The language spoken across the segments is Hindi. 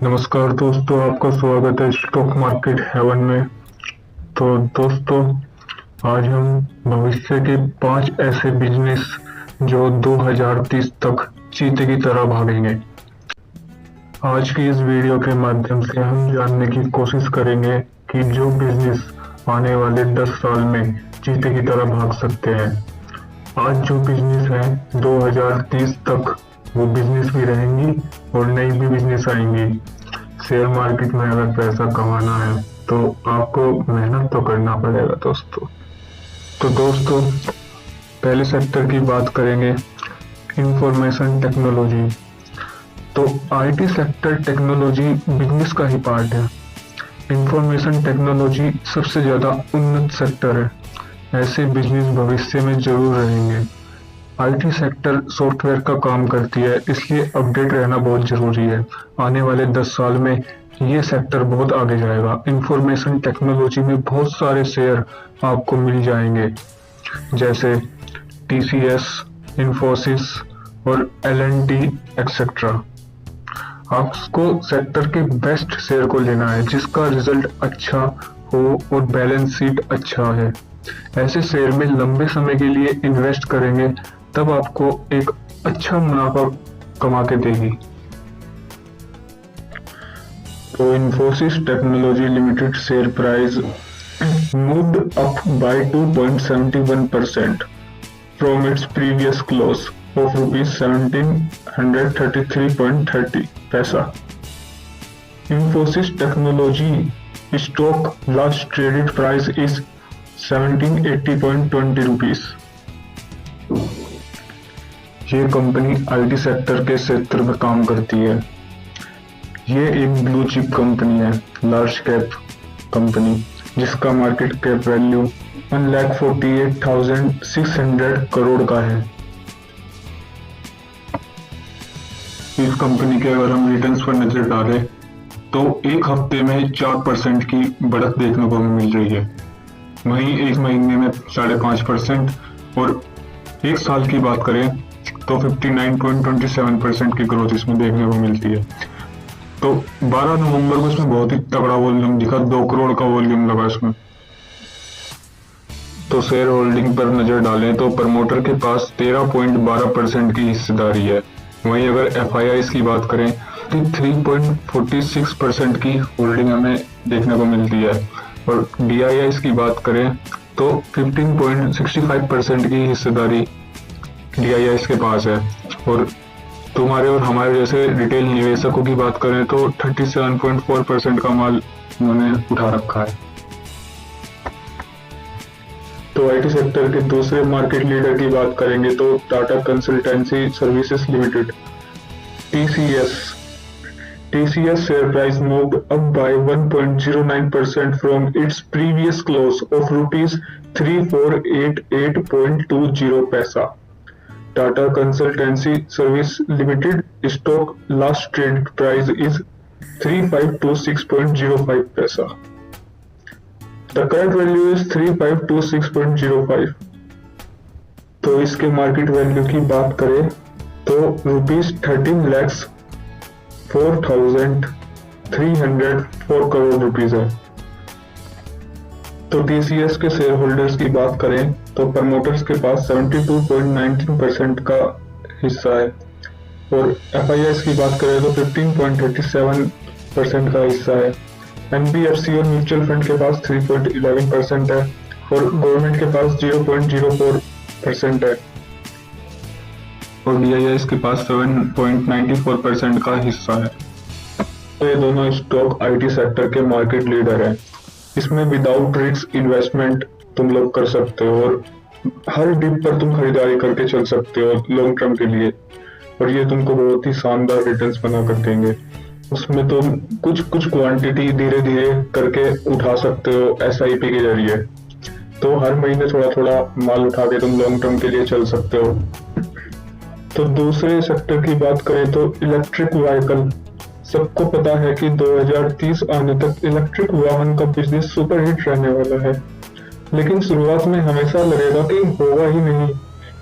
नमस्कार दोस्तों, आपका स्वागत है स्टॉक मार्केट हेवन में। तो दोस्तों, आज हम भविष्य के 5 ऐसे बिजनेस जो 2030 तक चीते की तरह भागेंगे। आज की इस वीडियो के माध्यम से हम जानने की कोशिश करेंगे कि जो बिजनेस आने वाले 10 साल में चीते की तरह भाग सकते हैं। आज जो बिजनेस है 2030 तक वो बिजनेस भी रहेंगी और नई भी बिजनेस आएंगी। शेयर मार्केट में अगर पैसा कमाना है तो आपको मेहनत तो करना पड़ेगा दोस्तों। तो दोस्तों, पहले सेक्टर की बात करेंगे, इंफॉर्मेशन टेक्नोलॉजी। तो आईटी सेक्टर टेक्नोलॉजी बिजनेस का ही पार्ट है। इंफॉर्मेशन टेक्नोलॉजी सबसे ज्यादा उन्नत सेक्टर है। ऐसे बिजनेस भविष्य में जरूर रहेंगे। आईटी सेक्टर सॉफ्टवेयर का काम करती है, इसलिए अपडेट रहना बहुत जरूरी है। आने वाले 10 साल में ये सेक्टर बहुत आगे जाएगा। इंफॉर्मेशन टेक्नोलॉजी में बहुत सारे शेयर आपको मिल जाएंगे, जैसे टीसीएस, इन्फोसिस और एलएनटी एक्सेट्रा। आपको सेक्टर के बेस्ट शेयर को लेना है जिसका रिजल्ट अच्छा हो और बैलेंस शीट अच्छा है। ऐसे शेयर में लंबे समय के लिए इन्वेस्ट करेंगे तब आपको एक अच्छा मुनाफा कमा के देगी। तो Infosys technology limited share price moved up by 2.71% from its previous close of rupees 1733.30 पैसा। Infosys Technology stock last traded price is 1780.20 rupees। ये कंपनी आईटी सेक्टर के क्षेत्र में काम करती है। ये एक ब्लू चिप कंपनी है, लार्ज कैप कंपनी, जिसका मार्केट कैप वैल्यू 1,48,600 करोड़ का है। इस कंपनी के अगर हम रिटर्न्स पर नजर डालें तो एक हफ्ते में 4% की बढ़त देखने को मिल रही है। वहीं एक महीने में 5.5% और एक साल की बात करें तो 59.27% की ग्रोथ इसमें देखने को मिलती है। तो 12 नवंबर को इसमें बहुत ही तगड़ा वॉल्यूम दिखा, 2 करोड़ का वॉल्यूम लगा इसमें। तो शेयर होल्डिंग पर नजर डालें तो प्रमोटर के पास 13.12% की हिस्सेदारी है। वहीं अगर एफआईआईज की बात करें तो 3.46% की होल्डिंग हमें देखने को मिलती है। और डीआईआईज की बात करें तो 15.65% की हिस्सेदारी डीआईआईज के पास है। और तुम्हारे और हमारे जैसे रिटेल निवेशकों की बात करें तो 37.4% का माल उन्होंने उठा रखा है। तो आईटी सेक्टर के दूसरे मार्केट लीडर की बात करेंगे तो Tata consultancy services limited, TCS share price moved up by 1.09% from its previous close of rupees 3488.20 पैसा। Tata Consultancy Service Limited stock last traded price is 3526.05 पैसा। The current value is 3526.05। तो इसके मार्केट वैल्यू की बात करें तो ₹13,04,304 करोड़ रुपीस है। तो टीसीएस के शेयर होल्डर्स की बात करें तो प्रमोटर्स के पास 72.19% का हिस्सा है। और एफआईआईज की बात करें तो 15.37% का हिस्सा है। एनबीएफसी और म्यूचुअल फंड के पास 3.11% है और गवर्नमेंट के पास 0.04% है। और डीआईआईज के पास 7.94% का हिस्सा है। तो ये दोनों स्टॉक आईटी सेक्टर के मार्केट लीडर हैं। इसमें विदाउट रिस्क इन्वेस्टमेंट तुम लोग कर सकते हो और हर डिप पर तुम खरीदारी करके चल सकते हो लॉन्ग टर्म के लिए, और ये तुमको बहुत ही शानदार रिटर्न्स बना कर देंगे। उसमें तुम कुछ क्वांटिटी धीरे धीरे करके उठा सकते हो एसआईपी के जरिए। तो हर महीने थोड़ा थोड़ा माल उठा के तुम लॉन्ग टर्म के लिए चल सकते हो। तो दूसरे सेक्टर की बात करें तो इलेक्ट्रिक व्हीकल। सबको पता है कि 2030 आने तक इलेक्ट्रिक वाहन का बिजनेस सुपर हिट रहने वाला है, लेकिन शुरुआत में हमेशा लगेगा कि होगा ही नहीं।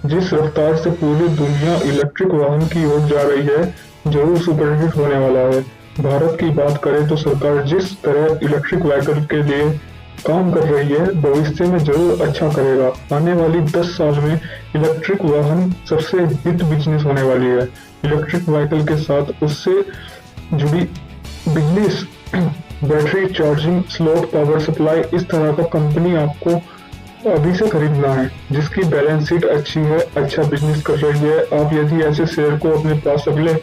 जिस रफ्तार से पूरी दुनिया इलेक्ट्रिक वाहन की ओर जा रही है, जरूर सुपर हिट होने वाला है। भारत की बात करें तो सरकार जिस तरह इलेक्ट्रिक व्हीकल के लिए काम कर रही है, भविष्य में जरूर अच्छा करेगा। आने वाली 10 साल में इलेक्ट्रिक वाहन सबसे हिट बिजनेस होने वाली है। इलेक्ट्रिक व्हीकल के साथ उससे जुड़ी business, battery charging slot, power supply, इस तरह का कंपनी आपको अभी से खरीदना है जिसकी बैलेंस शीट अच्छी है, अच्छा बिजनेस कर रही है। आप यदि ऐसे शेयर को अपने पास अगले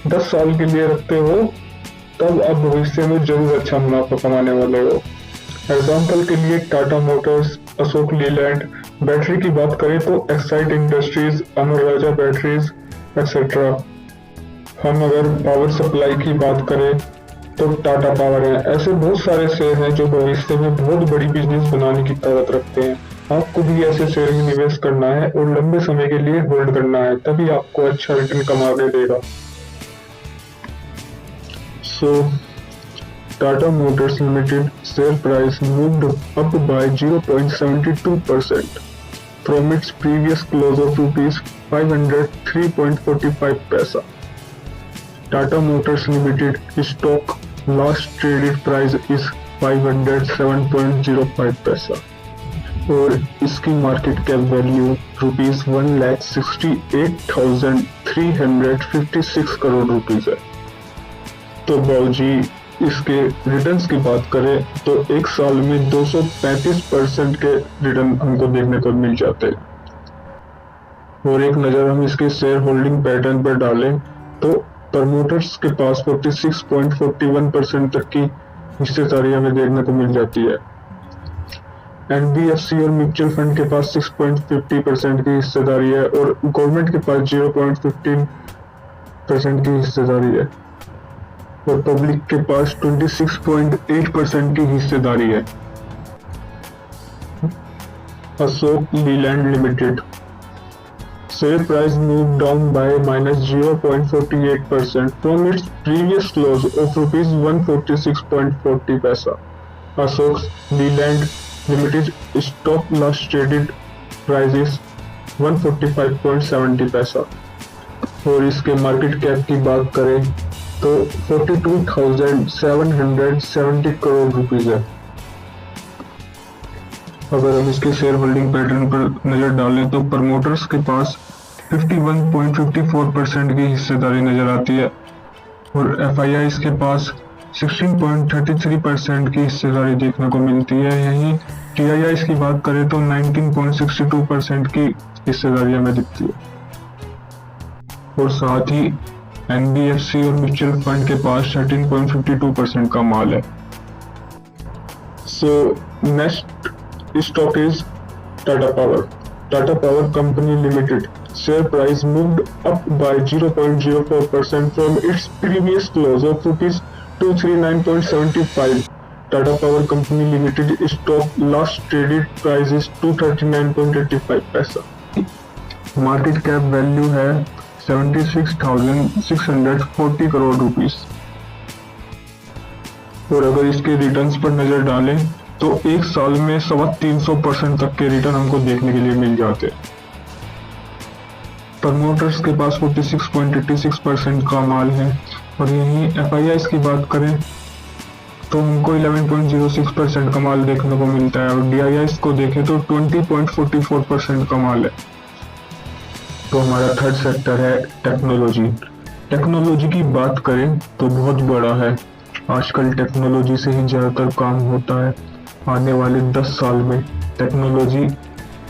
10 साल के लिए रखते हो तब आप भविष्य में जरूर अच्छा मुनाफा कमाने वाले हो। एग्जाम्पल के लिए टाटा मोटर्स, अशोक लीलैंड। बैटरी की बात करें तो एक्साइड इंडस्ट्रीज, अमर राजा बैटरीज एक्सेट्रा। हम अगर पावर सप्लाई की बात करें तो टाटा पावर है। ऐसे बहुत सारे शेयर हैं जो भविष्य में बहुत बड़ी बिजनेस बनाने की ताकत रखते हैं। आपको भी ऐसे शेयर में निवेश करना है और लंबे समय के लिए होल्ड करना है, तभी आपको अच्छा रिटर्न कमा के देगा। So, Tata Motors Limited share price moved up by 0.72% from its previous close of rupees 503.45 paisa. Tata Motors Limited stock last traded price is 507.05 paisa और इसकी market cap value rupees 1,68,356 crore rupees है। तो बाबूजी इसके रिटर्न्स की बात करें तो एक साल में 235% के रिटर्न हमको देखने को मिल जाते हैं। और एक नज़र हम इसके शेयर होल्डिंग पैटर्न पर डालें तो प्रमोटर्स के पास 46.41% तक की हिस्सेदारी हमें देखने को मिल जाती है। NBFC और म्यूचुअल फंड के पास 6.50% की हिस्सेदारी है और गवर्नमेंट के पास 0.15% की हिस्सेदारी है और पब्लिक के पास 26.8% की हिस्सेदारी है। Ashok Leyland limited share price move down by -0.48% from its previous close of rupees 146.40 पैसा। Ashok Leyland limited stock last traded price is 145.70 पैसा और इसके मार्केट कैप की बात करें तो 42,770 करोड़ रुपीज है। अगर हम इसके शेयर होल्डिंग पैटर्न पर नजर डालें तो प्रमोटर्स के पास 51.54% की हिस्सेदारी नजर आती है और FIIs के पास 16.33% की हिस्सेदारी देखने को मिलती है। यहीं TIIs की बात करें तो 19.62% की हिस्सेदारी हमें दिखती है और साथ ही NBFC और म्यूचुअल फंड के पास 13.52% का माल है। So next stock is Tata power. Tata power company limited share price moved up bye 0.04% from its previous close of rupees 239.75। Tata power company limited stock last traded price is 239.85 पैसा। मार्केट कैप वैल्यू है 76,640 करोड़ रुपीस और अगर इसके रिटर्न्स पर नजर डालें तो एक साल में 350% तक के रिटर्न हमको देखने के लिए मिल जाते हैं। प्रमोटर्स के पास 46.86% का माल है और यहीं FIIs की बात करें तो हमको 11.06% का माल देखने को मिलता है और DIIs को देखें तो 20.44% का माल है। तो हमारा थर्ड सेक्टर है टेक्नोलॉजी। टेक्नोलॉजी की बात करें तो बहुत बड़ा है। आजकल टेक्नोलॉजी से ही ज़्यादातर काम होता है। आने वाले 10 साल में टेक्नोलॉजी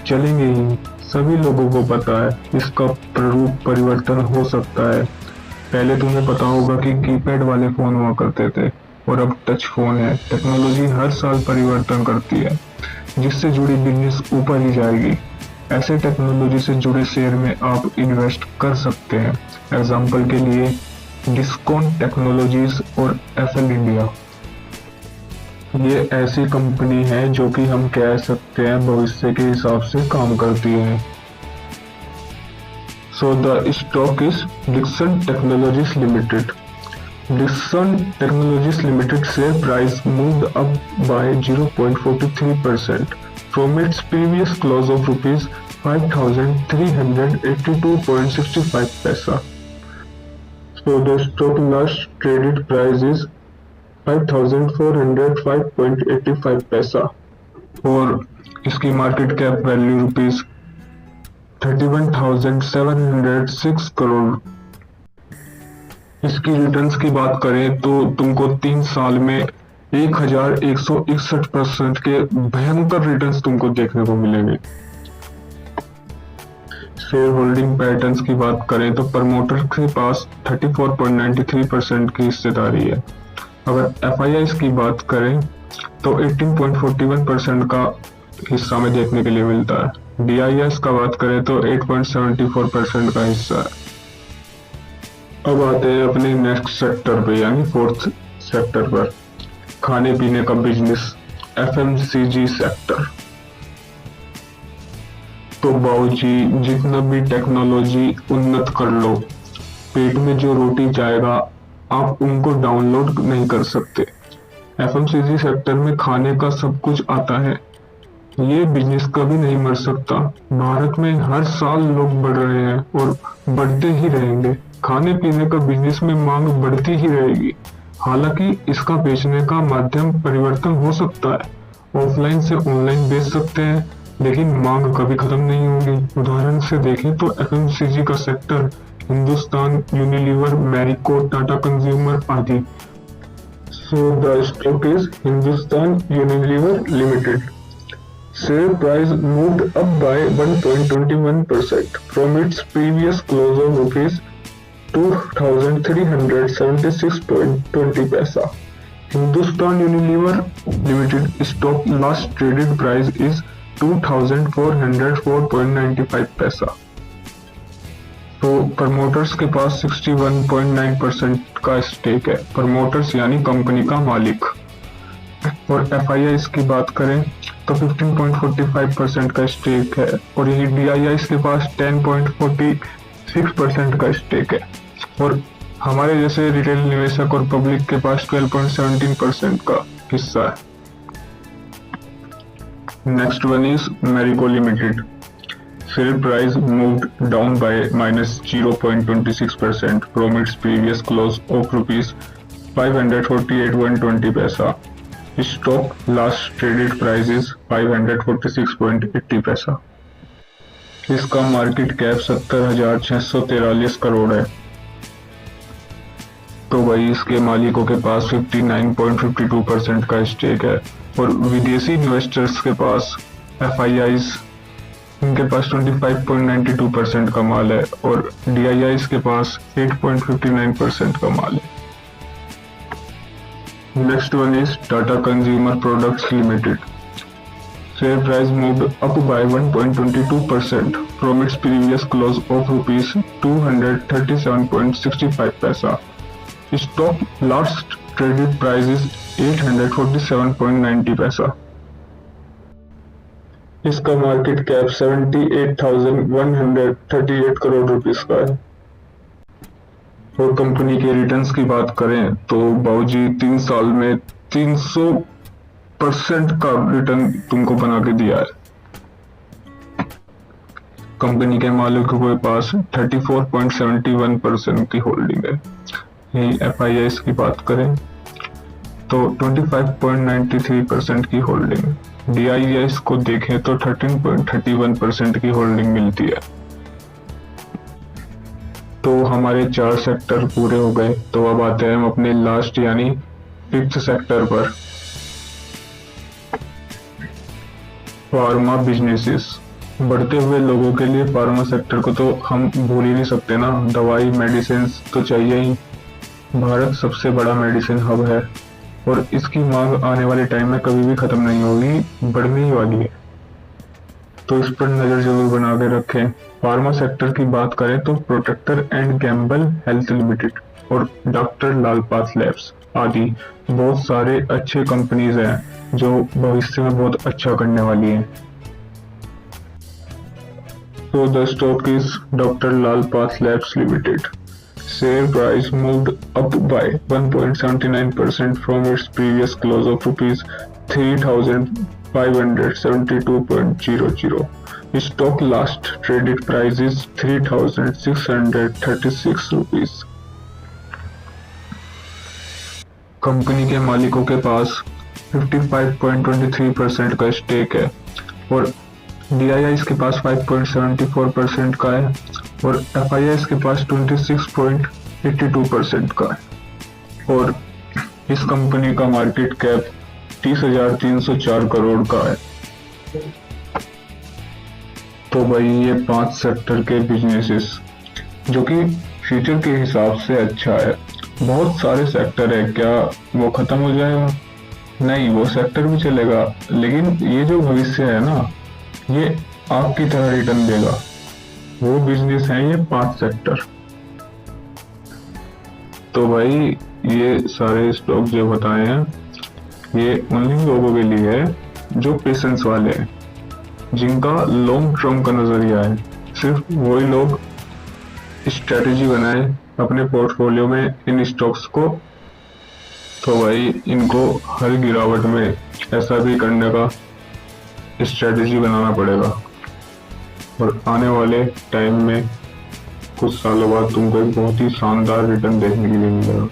चलेंगे ही, सभी लोगों को पता है। इसका रूप परिवर्तन हो सकता है। पहले तुम्हें पता होगा कि कीपैड वाले फ़ोन हुआ करते थे और अब टच फ़ोन है। टेक्नोलॉजी हर साल परिवर्तन करती है जिससे जुड़ी बिजनेस ऊपर ही जाएगी। ऐसे टेक्नोलॉजी से जुड़े शेयर में आप इन्वेस्ट कर सकते हैं। एग्जाम्पल के लिए डिस्कॉन टेक्नोलॉजीज और FL इंडिया। ये ऐसी कंपनी है जो कि हम कह सकते हैं भविष्य के हिसाब से काम करती है। So the stock is Dixon Technologies Limited. Dixon Technologies Limited share price moved up by 0.43% from its previous close of rupees 5,382.65 पैसा। So the stock last traded price is 5,405.85 पैसा और इसकी market cap value rupees 31,706 crore. इसकी रिटर्न्स की बात करें तो तुमको 3 साल में 1,161% के भयंकर रिटर्न्स तुमको देखने को मिलेंगे। शेयर होल्डिंग पैटर्न्स की बात करें तो प्रमोटर के पास 34.93% की हिस्सेदारी है। अगर FIIs की बात करें तो 18.41% का हिस्सा में देखने के लिए मिलता है। DIIs का बात करें तो 8.74% का हिस्सा है। अब आते हैं अपने नेक्स्ट सेक्टर पे यानी फोर्थ सेक्टर पर, खाने पीने का बिजनेस FMCG सेक्टर। तो बाबूजी जितना भी टेक्नोलॉजी उन्नत कर लो, पेट में जो रोटी जाएगा आप उनको डाउनलोड नहीं कर सकते। FMCG सेक्टर में खाने का सब कुछ आता है। ये बिजनेस कभी नहीं मर सकता। भारत में हर साल लोग बढ़ रहे हैं और बढ़ते ही रहेंगे। खाने पीने का बिजनेस में मांग बढ़ती ही रहेगी। हालांकि इसका बेचने का माध्यम परिवर्तन हो सकता है, ऑफलाइन से ऑनलाइन बेच सकते हैं, लेकिन मांग कभी खत्म नहीं होगी। उदाहरण से देखें तो FMCG का sector Hindustan Unilever, Marico, Tata consumer आदि। So the stock is Hindustan Unilever limited. Share price moved up by 1.21% from its previous close of rupees 2,376.20 paisa. Hindustan Unilever Limited stock last traded price is 2,404.95 paisa. तो प्रमोटर्स के पास 61.9% का स्टेक है। प्रमोटर्स यानी कंपनी का मालिक। और FIIs की बात करें तो 15.45% का स्टेक है और यही DIIs के पास 10.46% का स्टेक है और हमारे जैसे रिटेल निवेशक और पब्लिक के पास 12.17% का हिस्सा है। Next one is Marico limited. Share price moved down by -0.26% from its previous close of rupees 548.20 paisa. Stock last traded price is 546.80 पैसा। इसका मार्केट कैप 70,643 करोड़ है। तो भाई इसके मालिकों के पास 59.52% का स्टेक है और विदेशी इन्वेस्टर्स के पास FIIs इनके पास 25.92% का माल है और DIIs के पास 8.59% का माल है। Next one is Tata Consumer Products Limited. Share price moved up by 1.22% from its previous close of rupees 237.65 paisa. Stock last traded price is 847.90 paisa. इसका मार्केट कैप 78,138 करोड़ रुपीस का है। और कंपनी के रिटर्न्स की बात करें तो बाबूजी 3 साल में 300% का रिटर्न तुमको बना के दिया है। कंपनी के मालिकों के पास 34.71% की होल्डिंग है। यही FIIs की बात करें तो 25.93% की होल्डिंग। DIIs को देखें तो 13.31% की होल्डिंग मिलती है। तो हमारे 4 सेक्टर पूरे हो गए। तो अब आते हैं हम अपने लास्ट यानी 5th सेक्टर पर, फार्मा बिजनेसेस। बढ़ते हुए लोगों के लिए फार्मा सेक्टर को तो हम भूल ही नहीं सकते ना। दवाई मेडिसिन तो चाहिए ही। भारत सबसे बड़ा मेडिसिन हब है और इसकी मांग आने वाले टाइम में कभी भी खत्म नहीं होगी, बढ़ने ही वाली है। तो इस पर नजर जरूर बना के रखें। फार्मा सेक्टर की बात करें तो Procter and Gamble health limited और डॉक्टर लाल पाथ लैब्स आदि बहुत सारे अच्छे कंपनीज हैं जो भविष्य में बहुत अच्छा करने वाली हैं। So the stock is Dr. Lal PathLabs Limited. Share price moved up by 1.79% from its previous close of rupees 3,572.00. Stock last traded price is 3,636 rupees. Company के मालिकों के पास 55.23% का स्टेक है और DIIs के पास 5.74% का है और FIIs के पास 26.82% का है और इस कंपनी का मार्केट कैप 30,304 करोड़ का है। तो भाई ये 5 सेक्टर के बिजनेसेस जो कि फ्यूचर के हिसाब से अच्छा है। बहुत सारे सेक्टर है, क्या वो खत्म हो जाएगा? नहीं, वो सेक्टर भी चलेगा, लेकिन ये जो भविष्य है ना, ये आपकी तरह रिटर्न देगा। वो बिजनेस है ये 5 सेक्टर। तो भाई ये सारे स्टॉक जो बताए हैं ये उन्हीं लोगों के लिए है जो पेशेंस वाले हैं, जिनका लॉन्ग टर्म का नजरिया है। सिर्फ वही लोग स्ट्रेटेजी बनाए अपने पोर्टफोलियो में इन स्टॉक्स को। तो भाई इनको हर गिरावट में ऐसा भी करने का स्ट्रेटेजी बनाना पड़ेगा और आने वाले टाइम में कुछ सालों बाद तुमको एक बहुत ही शानदार रिटर्न देखने के लिए मिलेगा।